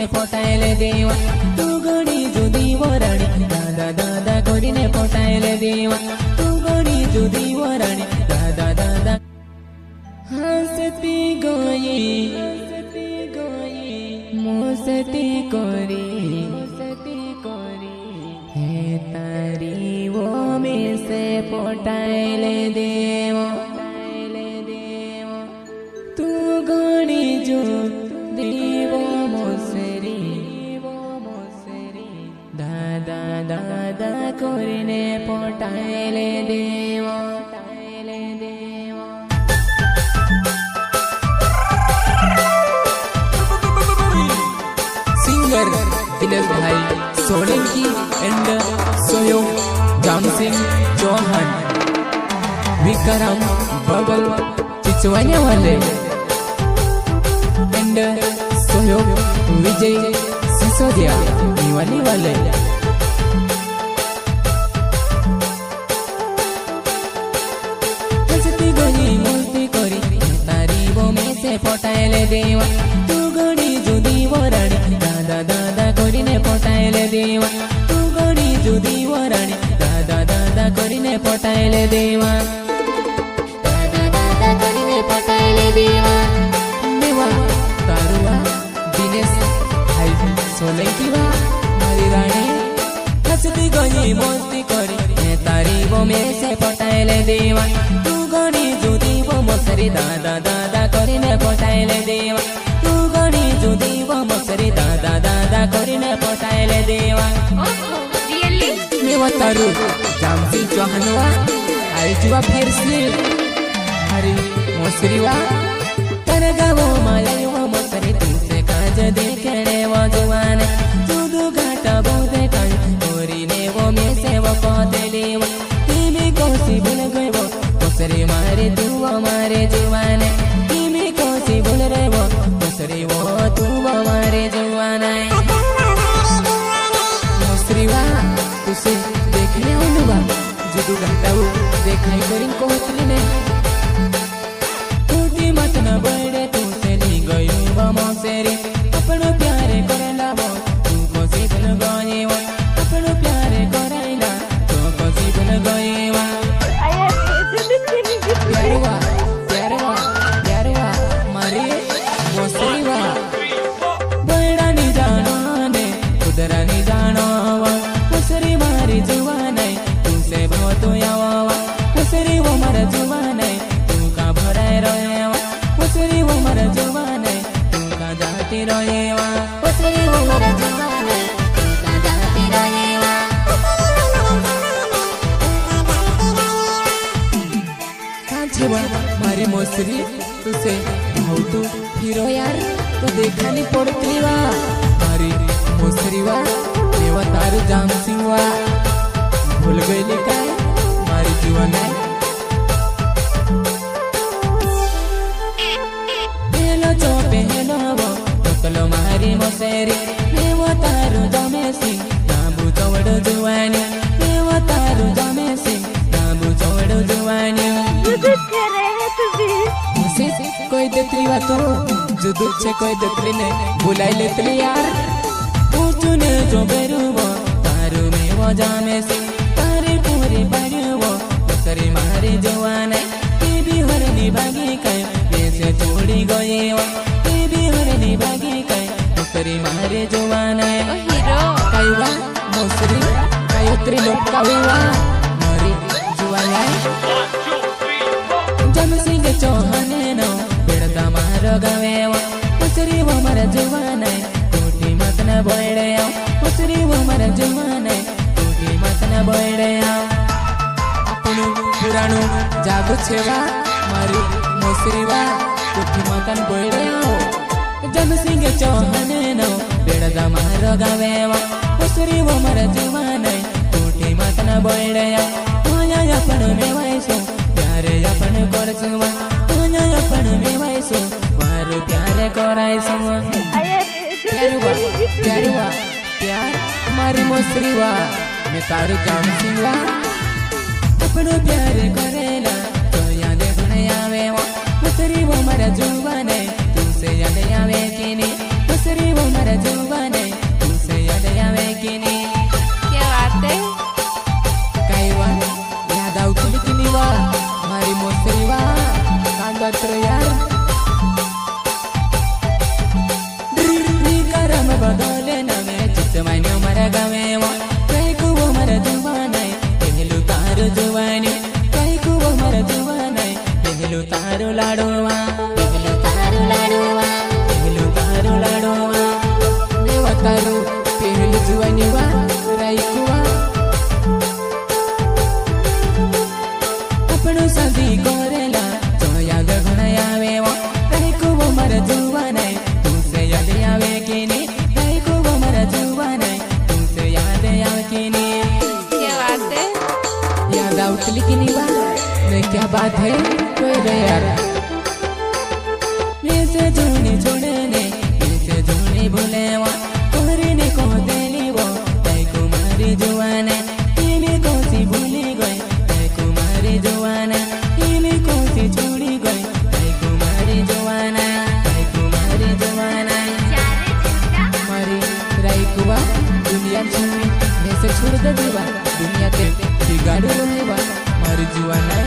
से पटाइले देवा तू गणी जुदी वराणी दादा दादा करीने पटाइले देवा तू गणी जुदी वराणी दादा दादा हंसती गई मुसती करी हे तारी वो में से पटाइले देवा तू गणी जो देव मोसरी दादा दादा करीने पटाइले देवा सिंगर दिनेश भाई सोलंकी एंड सोयोग जामसिंग चौहान विक्रम बबल चिचवाने वाले एंड सोयोग विजय सिसोदिया निवाली वाले हंसती गई मस्ती करी तारी वो में से पटाइले देवा तू गणी जुदी वराणी दादा दादा करीने पटाइले देवा तू गणी जुदी वराणी दादा दादा करीने पटाइले देवा दादा दादा करीने पटाइले देवा देवा तारुआ दिनेश भाई सोलंकी वा मारी रानी हंसती गई मस्ती करी तारी वो में से पटाइले देवा तू गणी जुदी वो मोसरी दादा दादा करीने पटाइले देवा तू गणी जुदी वो मोसरी दादा दादा करीने पटाइले देवा मैं तारू जामसिंग चौहान वा आई जुआ फिर से हरी मोसरी वा तरगा वो मालाई वो मोसरी तुमसे काज देखने वो जुआने जुदू घाटा बोधे कई गोरी ने वो में से वो पौधे वो तीमी कोसी भूल गए वो मोसरी मारे तू वो मारे जुआने तीमी कोसी भूल रहे वो मोसरी वो तू वो मारे जुआने मोसरी वा तुसे देखने उनुवा जुदू घाटा वो देखाई करिन कोहतली ने टूटी मत न बड़े तू से ली गई वो मोसरी अपनो प्यारे करला वो तू कोसी भूल गए वो अपनो प्यारे कराइला तू कोसी भूल गए वो प्यारवा प्यारवा प्यारवा मारे मोसरी वा बड़ा नी जानो ने उधर नी जानो वा मोसरी मारी जुवाने तुमसे बहुत यावा मोसरी वो मर जुवाने तू का भराए रहे वा मोसरी वो मर जुवाने तू का जाती रहे वा मोसरी वो मर जुवाने तू का जाती रहे वा कांचे वा मारी मोसरी तुसे बहुत हीरो यार तो देखा नहीं पड़ती वा मारी मोसरी वा देवा तारू जामसिंग वा भूल गई काय मारी जीवन हेलो चोपे हेलो वो तकलो मारी मोसरी देवा तारू जामसिंग नाबू चौड़ जुवानी देवा तारू जामसिंग नाबू चौड़ जुवानी मुझसे कोई देतली वा तो जो दूर से कोई देतली ने बुलाई लेतली यार पूछने जो बेरुवो तारू में वो जामे से तारे पूरे बरुवो मोसरी मारे जुआने भी हरनी भागी कई कैसे छोड़ी गए वो भी हरनी भागी कई मोसरी मारे जुआने हीरो काईवा मोसरी कायोत्री लोग कावीवा मारी जुआने जामसिंग चौहान नो बेड़ता मारो गवे वो मोसरी वो मर जुआने टूटी मत न बोले मोसरी वो मर जुआने टूटी मत न बोले अपनु पुराणु जागो छेवा मारी मोसरी वा टूटी मत न बोले जामसिंग चौहान नो बेड़ता मारो गवे वो मोसरी वो मर जुआने टूटी मत न बोले अपन में वैसो प्यारे अपन करसुवा अपन में वैसो वारू प्यारे कराइसुवा प्यारुवा प्यारुवा प्यार मारी मोसरी वा मैं तारू जामसिंग वा अपनो प्यारे करेला तो याद बने आवे वो मोसरी वो मर जुवाने तुमसे याद आवे कि नहीं मोसरी वो मर जुवा लाडोवा देवा तारू पहलू जुवानीवा राईकुवा अपनो शादी करेला जोया गगणया वेवा राईकुवा मर जुवाने तुसे याद आवे कि नहीं राईकुवा मर जुवाने तुसे याद आवे कि नहीं क्या बात है याद आउटली कि नहीं बात नहीं क्या बात है कोई रे यार मेरे से जोड़ने भूलेवा कोहरे को देली वो तय कुमारी जुवाने इमे को सी भूली गई तय कुमारी जुवाने इमे को सी छोड़ी गई तय कुमारी जुवाना हमारी राईकुवा दुनिया छोड़ी वैसे छोड़ दे दीवा दुनिया के बिगाड़ रहेवा हमारी जुवाना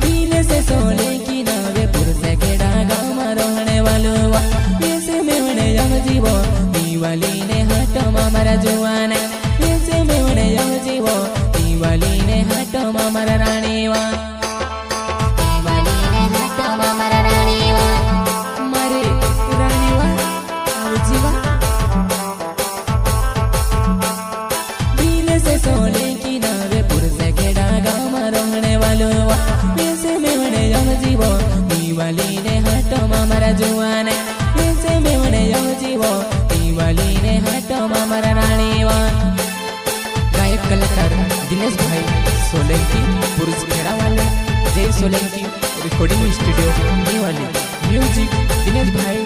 दिल से सोले की नवे पुरसे के डागा मरोने वालो वैसे में उन्हें जम जीवो दीवाली ने हटो मामरा जुआने वैसे में उन्हें जम जीवो दीवाली ने हटो मामरा रानीवा मारे रानीवा आओ जीवा दिल से सोले की नवे पुरसे के डागा मरोने वालो वैसे में उन्हें जम जीवो दीवाली ने हटो मामरा जुआने वैसे में उन्हें जम जीवो दीवाली ने हटो मामरा रानीवा गायक कलाकार दिनेश भाई सोलंकी पुरुष खेड़ा वाले जय सोलंकी रिकॉर्डिंग स्टूडियो नीवाली म्यूजिक दिनेश भाई